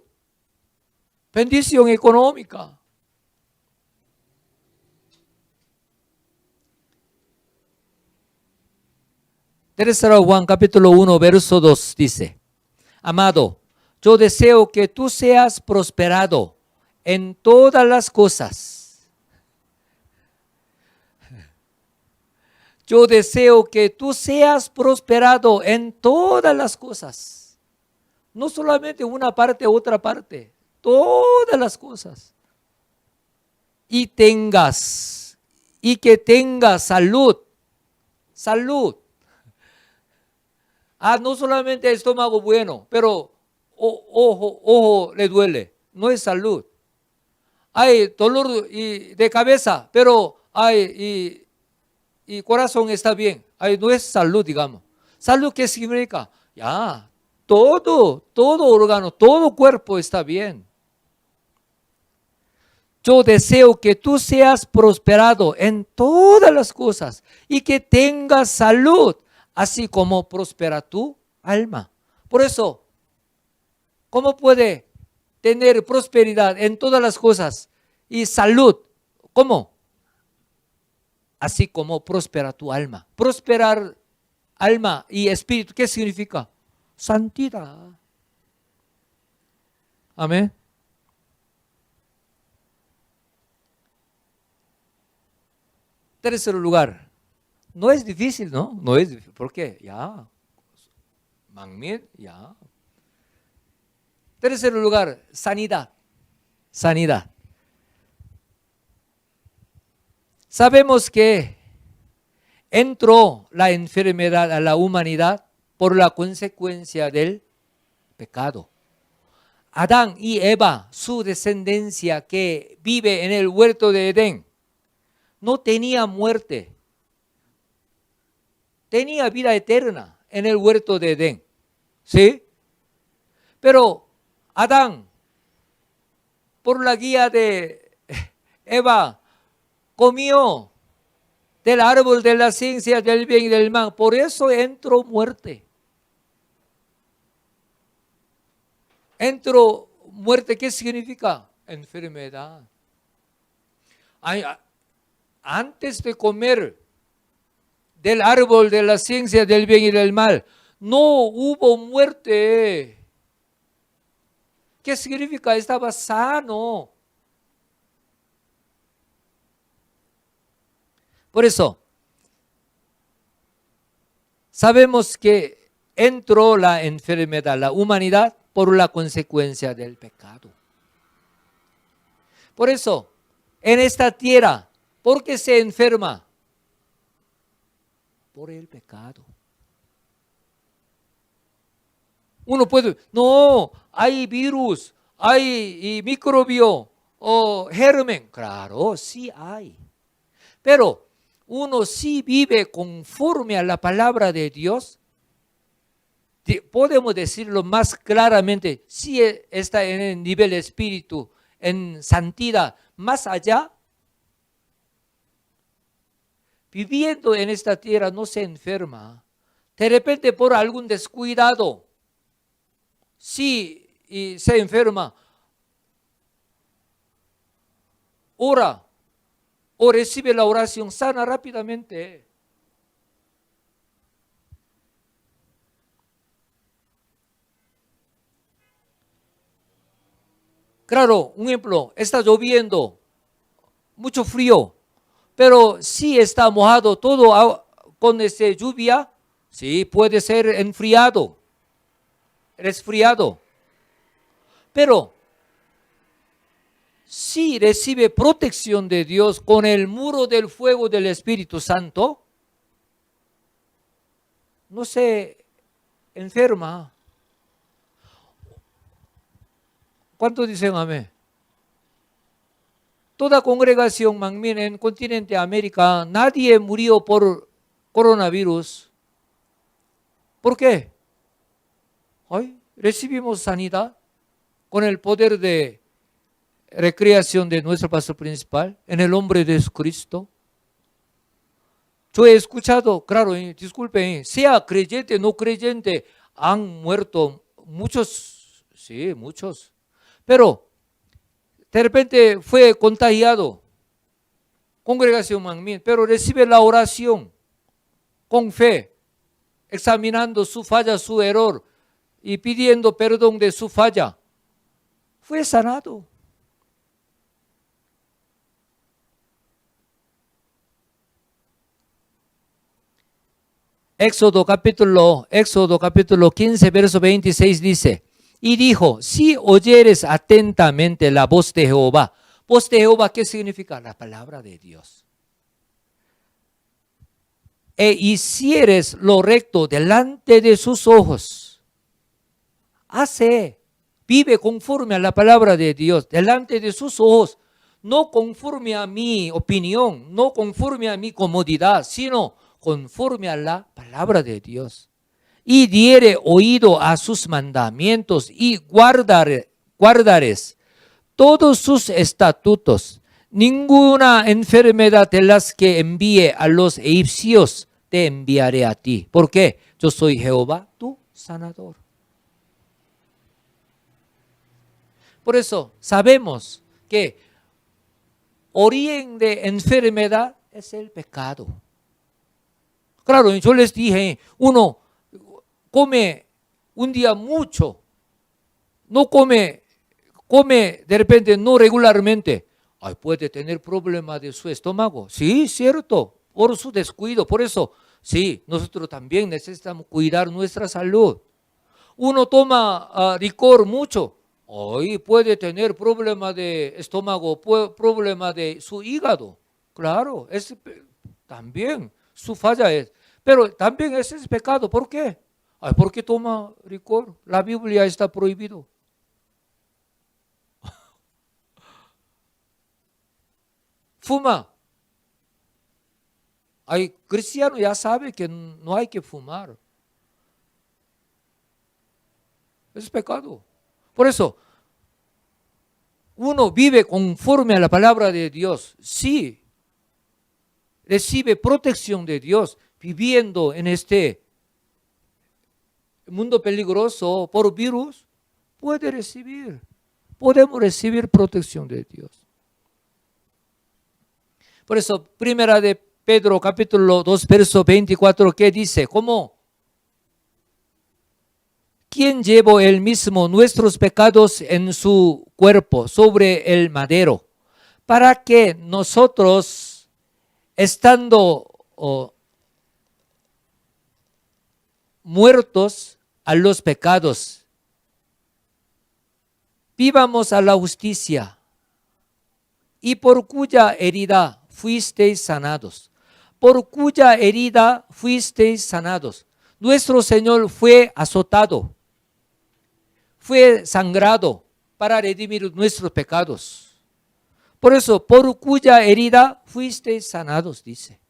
bendición económica. Tercera Juan capítulo 1 verso 2 dice, amado, yo deseo que tú seas prosperado en todas las cosas. Yo deseo que tú seas prosperado en todas las cosas. No solamente una parte, otra parte. Todas las cosas. Y que tengas salud. Salud. No solamente el estómago bueno, pero ojo le duele. No es salud. Hay dolor de cabeza, pero y corazón está bien. No es salud, digamos. ¿Salud qué significa? Ya, todo órgano, todo cuerpo está bien. Yo deseo que tú seas prosperado en todas las cosas y que tengas salud, así como prospera tu alma. Por eso, ¿cómo puede tener prosperidad en todas las cosas y salud? ¿Cómo? Así como prospera tu alma. Prosperar alma y espíritu, ¿qué significa? Santidad. Amén. Tercer lugar, no es difícil, ¿no? No es difícil. ¿Por qué? Ya. Mangmin, ya. Tercer lugar, sanidad. Sanidad. Sabemos que entró la enfermedad a la humanidad por la consecuencia del pecado. Adán y Eva, su descendencia que vive en el huerto de Edén, no tenía muerte, tenía vida eterna en el huerto de Edén, ¿sí? Pero Adán, por la guía de Eva, comió del árbol de la ciencia del bien y del mal, por eso entró muerte. Entró muerte, ¿qué significa? Enfermedad. Antes de comer del árbol de la ciencia del bien y del mal, no hubo muerte. ¿Qué significa? Estaba sano. Por eso, sabemos que entró la enfermedad, la humanidad, por la consecuencia del pecado. Por eso, en esta tierra, ¿por qué se enferma? Por el pecado. Uno puede, no, hay virus, hay microbio o germen. Claro, sí hay. Pero uno sí vive conforme a la palabra de Dios. Podemos decirlo más claramente, sí está en el nivel espíritu, en santidad, más allá. Viviendo en esta tierra no se enferma. De repente por algún descuidado, sí se enferma, ora o recibe la oración, sana rápidamente. Claro, un ejemplo, está lloviendo, mucho frío, pero si está mojado todo con esa lluvia, sí puede ser enfriado, resfriado. Pero si recibe protección de Dios con el muro del fuego del Espíritu Santo, no se enferma. ¿Cuántos dicen amén? Toda congregación Mangmin en continente América, nadie murió por coronavirus. ¿Por qué? Recibimos sanidad con el poder de recreación de nuestro pastor principal en el nombre de Jesucristo. Yo he escuchado, claro, disculpen, sea creyente o no creyente, han muerto muchos, sí, muchos. Pero de repente fue contagiado, congregación Mangmin, pero recibe la oración con fe. examinando su falla, su error y pidiendo perdón de su falla, fue sanado. Éxodo capítulo 15, verso 26 dice, y dijo, si oyeres atentamente la voz de Jehová. Voz de Jehová, ¿qué significa? La palabra de Dios. E hicieres lo recto delante de sus ojos. Vive conforme a la palabra de Dios, delante de sus ojos. No conforme a mi opinión, no conforme a mi comodidad, sino conforme a la palabra de Dios. Y diere oído a sus mandamientos y guardares todos sus estatutos. Ninguna enfermedad de las que envíe a los egipcios te enviaré a ti. ¿Por qué? Yo soy Jehová, tu sanador. Por eso sabemos que origen de enfermedad es el pecado. Claro, yo les dije, uno come un día mucho, no come de repente no regularmente, puede tener problemas de su estómago. Sí, cierto, por su descuido. Por eso, sí, nosotros también necesitamos cuidar nuestra salud. Uno toma licor mucho, hoy puede tener problemas de estómago, problemas de su hígado. Claro, también su falla es. Pero también ese es pecado. ¿Por qué? Porque toma licor. La Biblia está prohibido. Fuma. Cristiano ya sabe que no hay que fumar. Es pecado. Por eso, uno vive conforme a la palabra de Dios. Sí, recibe protección de Dios viviendo en este mundo peligroso por virus. Podemos recibir protección de Dios. Por eso, primera de Pedro, capítulo 2, verso 24, ¿qué dice? ¿Cómo? ¿Quién llevó él mismo nuestros pecados en su cuerpo sobre el madero? Para que nosotros, estando muertos a los pecados, vivamos a la justicia, y por cuya herida fuisteis sanados. Por cuya herida fuisteis sanados. Nuestro Señor fue azotado, fue sangrado para redimir nuestros pecados. Por eso, por cuya herida fuisteis sanados, dice.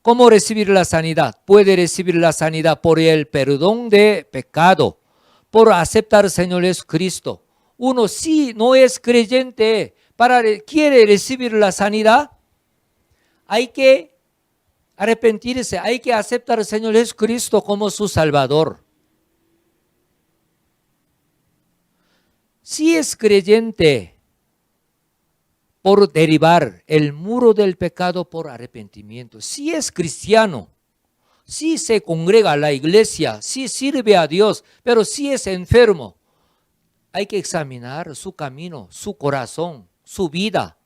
¿Cómo recibir la sanidad? Puede recibir la sanidad por el perdón de pecado, por aceptar al Señor Jesucristo. Uno si no es creyente, quiere recibir la sanidad, hay que arrepentirse, hay que aceptar al Señor Jesucristo como su Salvador. Si es creyente, por derribar el muro del pecado por arrepentimiento. Si es cristiano, si se congrega a la iglesia, si sirve a Dios, pero si es enfermo, hay que examinar su camino, su corazón, su vida.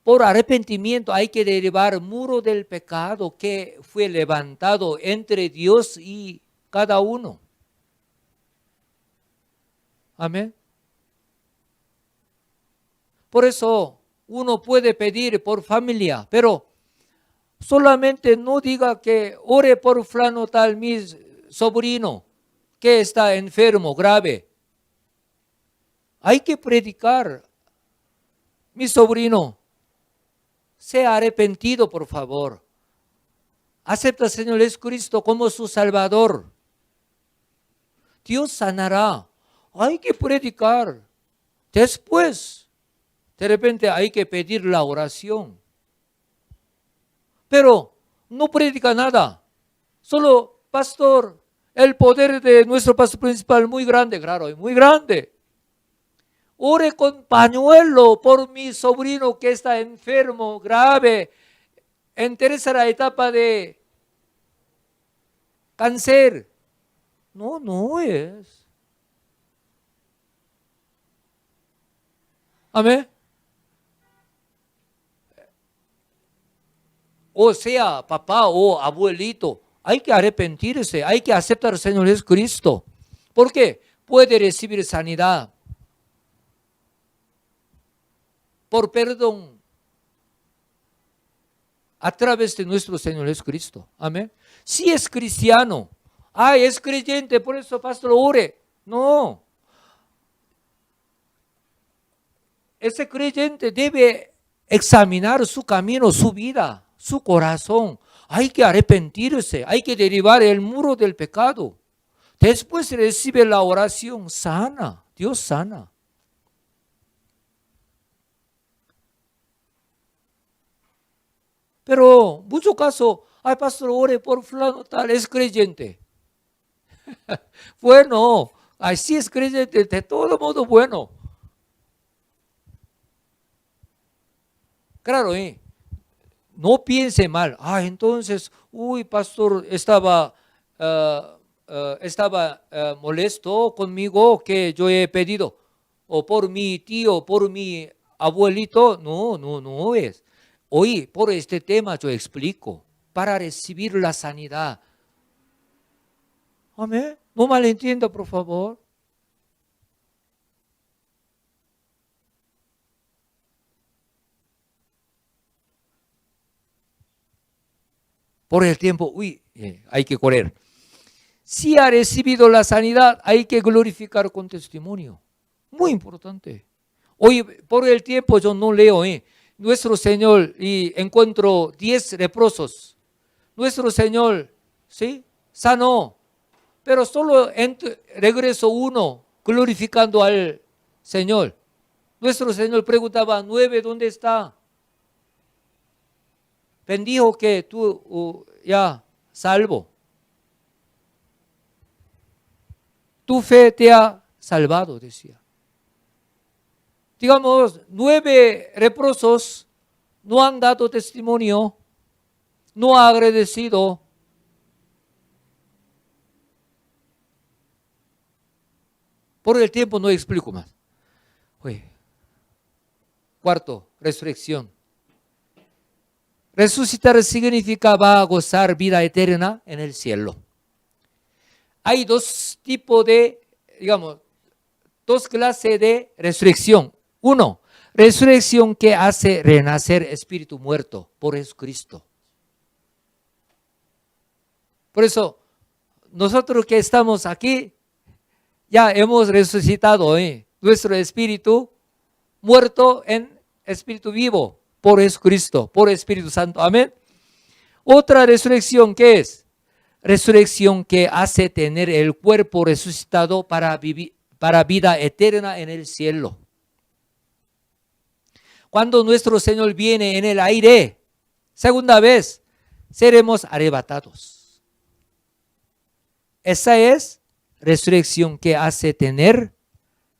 Por arrepentimiento hay que derribar el muro del pecado que fue levantado entre Dios y cada uno. Amén. Por eso uno puede pedir por familia, pero solamente no diga que ore por fulano tal, mi sobrino que está enfermo, grave. Hay que predicar. Mi sobrino, sea arrepentido, por favor. Acepta al Señor Jesucristo como su Salvador. Dios sanará. Hay que predicar. Después, de repente hay que pedir la oración. Pero no predica nada. Solo, pastor, el poder de nuestro pastor principal muy grande, claro, muy grande. ore con pañuelo por mi sobrino que está enfermo, grave, en tercera etapa de cáncer. No, no es. Amén. O sea, papá o abuelito, hay que arrepentirse, hay que aceptar al Señor Jesucristo. ¿Por qué? Puede recibir sanidad por perdón a través de nuestro Señor Jesucristo. Amén. Si es cristiano, es creyente, por eso pastor ore. No. Ese creyente debe examinar su camino, su vida, su corazón. Hay que arrepentirse, hay que derribar el muro del pecado. Después recibe la oración sana, Dios sana. Pero mucho caso, pastor, ore por fulano tal, es creyente. Bueno, así es creyente, de todo modo bueno. Claro, no piense mal. Entonces, pastor, estaba molesto conmigo que yo he pedido, o por mi tío, por mi abuelito. No, no, no es. Hoy, por este tema yo explico, para recibir la sanidad. Amén. No malentienda, por favor. Por el tiempo, hay que correr. Si ha recibido la sanidad, hay que glorificar con testimonio. Muy importante. Hoy, por el tiempo, yo no leo. Nuestro Señor, y encuentro 10 leprosos. Nuestro Señor, ¿sí? Sanó. Pero solo regresó uno, glorificando al Señor. Nuestro Señor preguntaba, 9, ¿dónde está? Bendijo que tú ya salvo. Tu fe te ha salvado, decía. Digamos, 9 leprosos no han dado testimonio, no han agradecido. Por el tiempo no explico más. Cuarto, resurrección. Resucitar significa va a gozar vida eterna en el cielo. Hay dos tipos de, dos clases de resurrección. Uno, resurrección que hace renacer espíritu muerto por Jesucristo. Por eso, nosotros que estamos aquí, ya hemos resucitado nuestro espíritu muerto en espíritu vivo por Jesucristo, por Espíritu Santo. Amén. Otra resurrección, ¿qué es? Resurrección que hace tener el cuerpo resucitado para vida eterna en el cielo. Cuando nuestro Señor viene en el aire, segunda vez, seremos arrebatados. Esa es resurrección que hace tener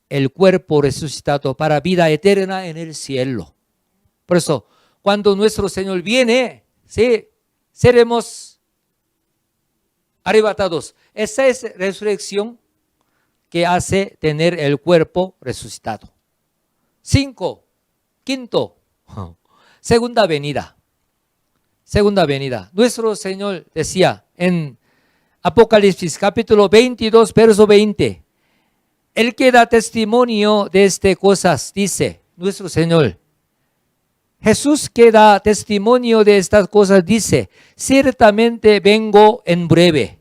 el cuerpo resucitado para vida eterna en el cielo. Por eso, cuando nuestro Señor viene, ¿sí?, seremos arrebatados. Esa es resurrección que hace tener el cuerpo resucitado. 5, quinto, segunda venida. Segunda venida. Nuestro Señor decía en Apocalipsis capítulo 22, verso 20. El que da testimonio de estas cosas, dice nuestro Señor. Jesús que da testimonio de estas cosas dice, ciertamente vengo en breve.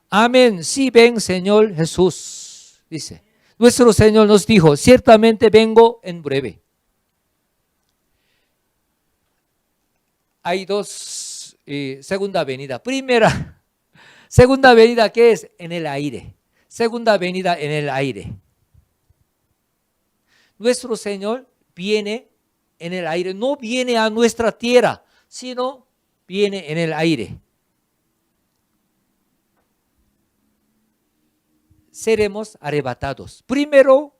Amén, sí ven Señor Jesús, dice. Nuestro Señor nos dijo, ciertamente vengo en breve. Hay dos, segunda venida. Primera, segunda venida, ¿qué es? En el aire. Segunda venida en el aire. Nuestro Señor viene en el aire, no viene a nuestra tierra, sino viene en el aire. Seremos arrebatados. Primero,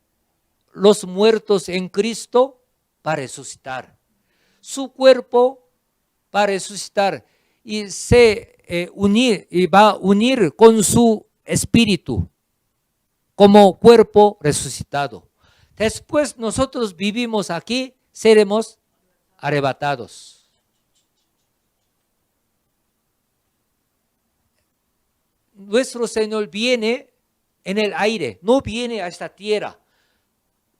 los muertos en Cristo va a resucitar. Su cuerpo va a resucitar y va a unir con su espíritu como cuerpo resucitado. Después nosotros vivimos aquí, seremos arrebatados. Nuestro Señor viene en el aire, no viene a esta tierra.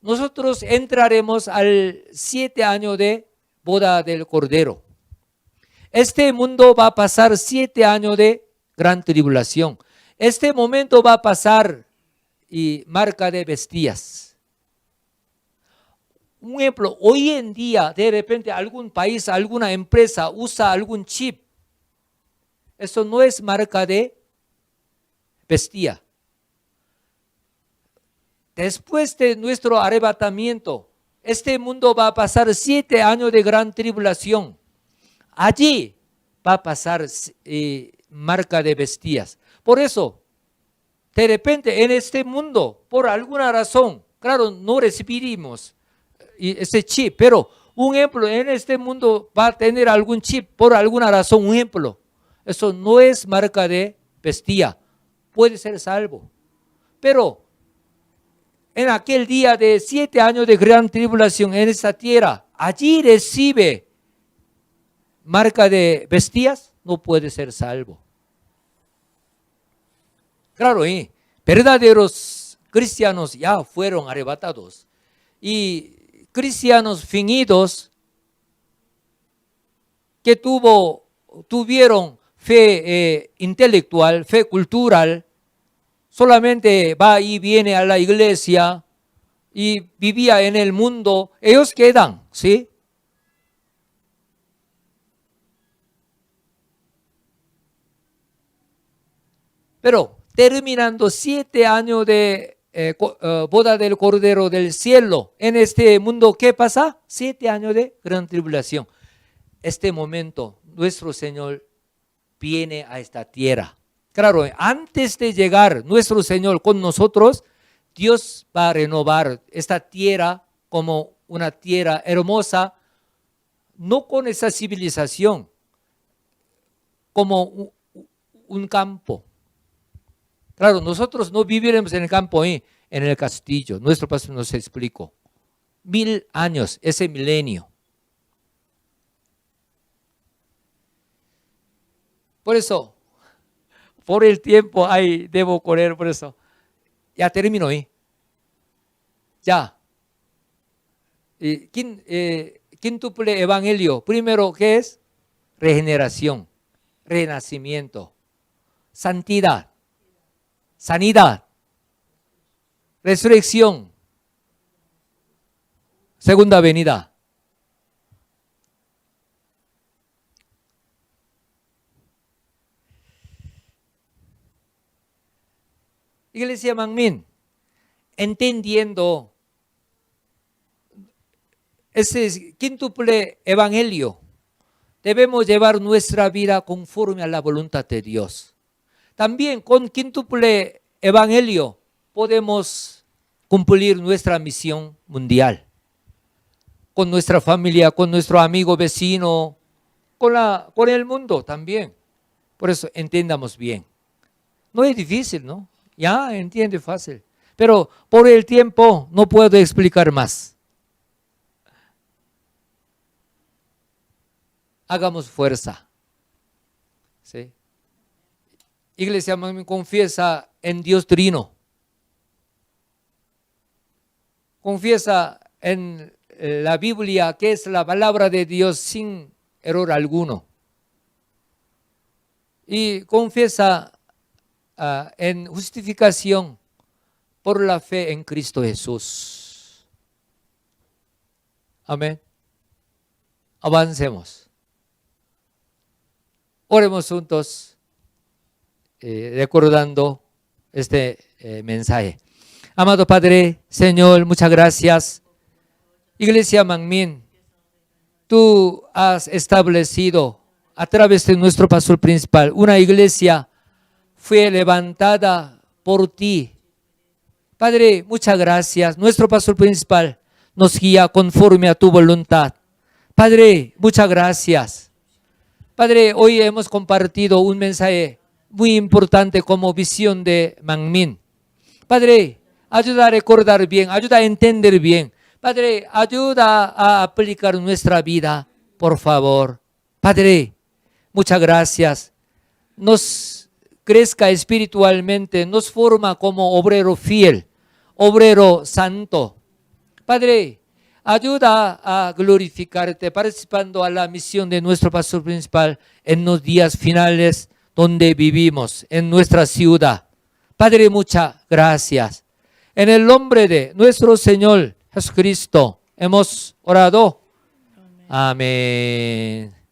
Nosotros entraremos al 7 años de boda del Cordero. Este mundo va a pasar 7 años de gran tribulación. Este momento va a pasar y marca de bestias. Un ejemplo, hoy en día de repente algún país, alguna empresa usa algún chip. Eso no es marca de bestia. Después de nuestro arrebatamiento, este mundo va a pasar 7 años de gran tribulación. Allí va a pasar marca de bestias. Por eso, de repente en este mundo, por alguna razón, claro, no recibiremos ese chip, pero un ejemplo, en este mundo va a tener algún chip por alguna razón, un ejemplo. Eso no es marca de bestia, puede ser salvo. Pero en aquel día de 7 años de gran tribulación en esta tierra, allí recibe marca de bestias, no puede ser salvo. Claro, verdaderos cristianos ya fueron arrebatados. Y cristianos fingidos que tuvieron fe intelectual, fe cultural, solamente va y viene a la iglesia y vivía en el mundo, ellos quedan, ¿sí? Pero terminando 7 años de boda del Cordero del Cielo, en este mundo, ¿qué pasa? 7 años de gran tribulación. Este momento, nuestro Señor viene a esta tierra. Claro, antes de llegar nuestro Señor con nosotros, Dios va a renovar esta tierra como una tierra hermosa, no con esa civilización, como un campo. Claro, nosotros no viviremos en el campo, en el castillo. Nuestro pastor nos explicó. 1000 años, ese milenio. Por eso, por el tiempo, debo correr, por eso. Ya termino, Ya. Quíntuple evangelio. Primero, ¿qué es? Regeneración, renacimiento, santidad, sanidad, resurrección, segunda venida. Iglesia Manmin, entendiendo ese quíntuple evangelio, debemos llevar nuestra vida conforme a la voluntad de Dios. También con quíntuple evangelio podemos cumplir nuestra misión mundial. Con nuestra familia, con nuestro amigo vecino, con el mundo también. Por eso entendamos bien. No es difícil, ¿no? Ya entiende fácil. Pero por el tiempo no puedo explicar más. Hagamos fuerza. ¿Sí? Iglesia, confiesa en Dios Trino. Confiesa en la Biblia, que es la palabra de Dios sin error alguno. Y confiesa en justificación por la fe en Cristo Jesús. Amén. Avancemos. Oremos juntos, recordando este mensaje. Amado Padre, Señor, muchas gracias. Iglesia Manmin, tú has establecido a través de nuestro pastor principal una iglesia fue levantada por ti Padre, muchas gracias. Nuestro pastor principal nos guía conforme a tu voluntad. Padre, muchas gracias. Padre, hoy hemos compartido un mensaje muy importante como visión de Mangmin. Padre, ayuda a recordar bien, ayuda a entender bien. Padre, ayuda a aplicar nuestra vida, por favor. Padre, muchas gracias. Nos crezca espiritualmente, nos forma como obrero fiel, obrero santo. Padre, ayuda a glorificarte participando a la misión de nuestro pastor principal en los días finales donde vivimos, en nuestra ciudad. Padre, muchas gracias. En el nombre de nuestro Señor Jesucristo hemos orado. Amén.